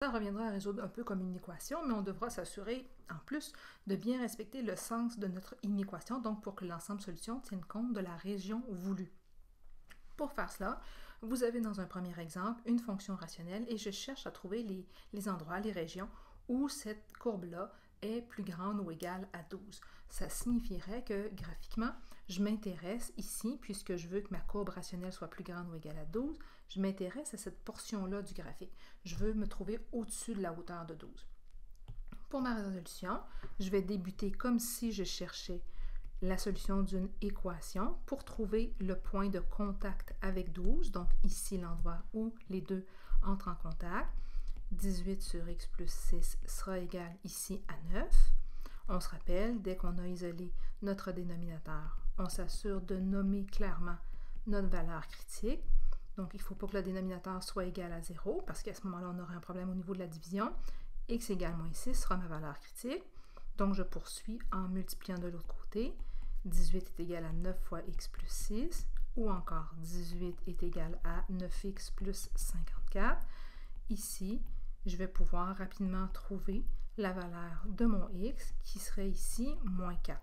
Ça reviendra à résoudre un peu comme une équation, mais on devra s'assurer, en plus, de bien respecter le sens de notre inéquation, donc pour que l'ensemble solution tienne compte de la région voulue. Pour faire cela, vous avez dans un premier exemple une fonction rationnelle et je cherche à trouver les endroits, les régions où cette courbe-là est plus grande ou égale à 12. Ça signifierait que graphiquement, je m'intéresse ici, puisque je veux que ma courbe rationnelle soit plus grande ou égale à 12, je m'intéresse à cette portion-là du graphique. Je veux me trouver au-dessus de la hauteur de 12. Pour ma résolution, je vais débuter comme si je cherchais la solution d'une équation pour trouver le point de contact avec 12, donc ici l'endroit où les deux entrent en contact. 18 sur x plus 6 sera égal ici à 9. On se rappelle, dès qu'on a isolé notre dénominateur, on s'assure de nommer clairement notre valeur critique. Donc, il ne faut pas que le dénominateur soit égal à 0, parce qu'à ce moment-là, on aurait un problème au niveau de la division. X égale moins 6 sera ma valeur critique. Donc, je poursuis en multipliant de l'autre côté. 18 est égal à 9 fois x plus 6, ou encore 18 est égal à 9x plus 54. Ici, je vais pouvoir rapidement trouver la valeur de mon x, qui serait ici moins 4.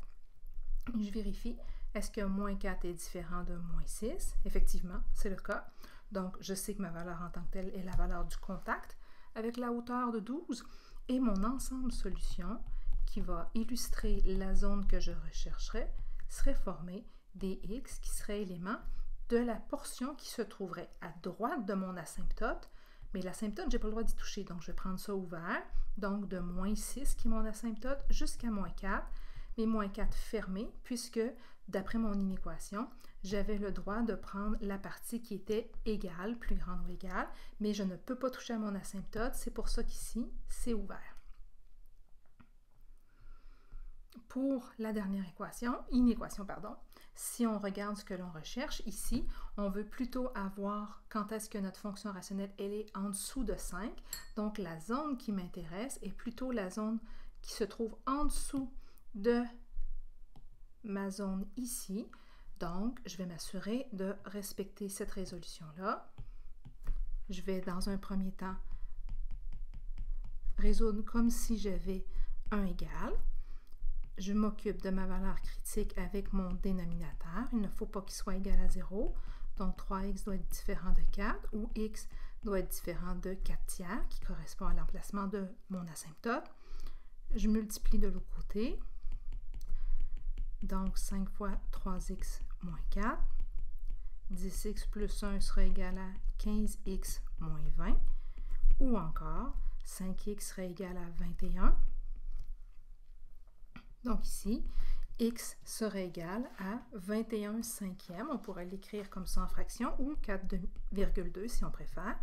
Je vérifie, est-ce que moins 4 est différent de moins 6? Effectivement, c'est le cas. Donc, je sais que ma valeur en tant que telle est la valeur du contact avec la hauteur de 12. Et mon ensemble solution, qui va illustrer la zone que je rechercherais, serait formé des x qui seraient éléments de la portion qui se trouverait à droite de mon asymptote. Mais l'asymptote, je n'ai pas le droit d'y toucher, donc je vais prendre ça ouvert. Donc, de moins 6, qui est mon asymptote, jusqu'à moins 4. Mais moins 4 fermé, puisque, d'après mon inéquation, j'avais le droit de prendre la partie qui était égale, plus grande ou égale, mais je ne peux pas toucher à mon asymptote. C'est pour ça qu'ici, c'est ouvert. Pour la dernière inéquation, si on regarde ce que l'on recherche ici, on veut plutôt avoir quand est-ce que notre fonction rationnelle elle est en dessous de 5. Donc, la zone qui m'intéresse est plutôt la zone qui se trouve en dessous de ma zone ici. Donc, je vais m'assurer de respecter cette résolution-là. Je vais, dans un premier temps, résoudre comme si j'avais un égal. Je m'occupe de ma valeur critique avec mon dénominateur. Il ne faut pas qu'il soit égal à 0. Donc, 3x doit être différent de 4 ou x doit être différent de 4 tiers, qui correspond à l'emplacement de mon asymptote. Je multiplie de l'autre côté. Donc, 5 fois 3x moins 4. 10x plus 1 sera égal à 15x moins 20. Ou encore, 5x sera égal à 21. Donc ici, x serait égal à 21 cinquièmes. On pourrait l'écrire comme ça en fraction ou 4,2 si on préfère.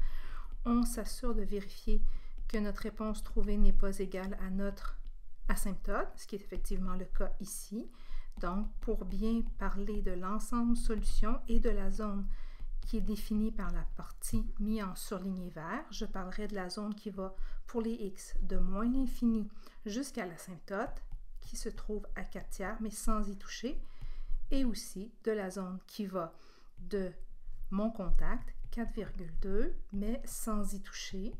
On s'assure de vérifier que notre réponse trouvée n'est pas égale à notre asymptote, ce qui est effectivement le cas ici. Donc, pour bien parler de l'ensemble solution et de la zone qui est définie par la partie mise en surligné vert, je parlerai de la zone qui va pour les x de moins l'infini jusqu'à l'asymptote, qui se trouve à 4 tiers, mais sans y toucher, et aussi de la zone qui va de mon contact, 4,2, mais sans y toucher.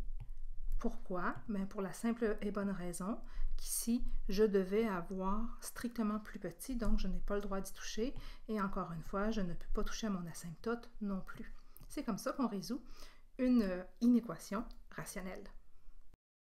Pourquoi? Bien, pour la simple et bonne raison qu'ici, je devais avoir strictement plus petit, donc je n'ai pas le droit d'y toucher, et encore une fois, je ne peux pas toucher à mon asymptote non plus. C'est comme ça qu'on résout une inéquation rationnelle.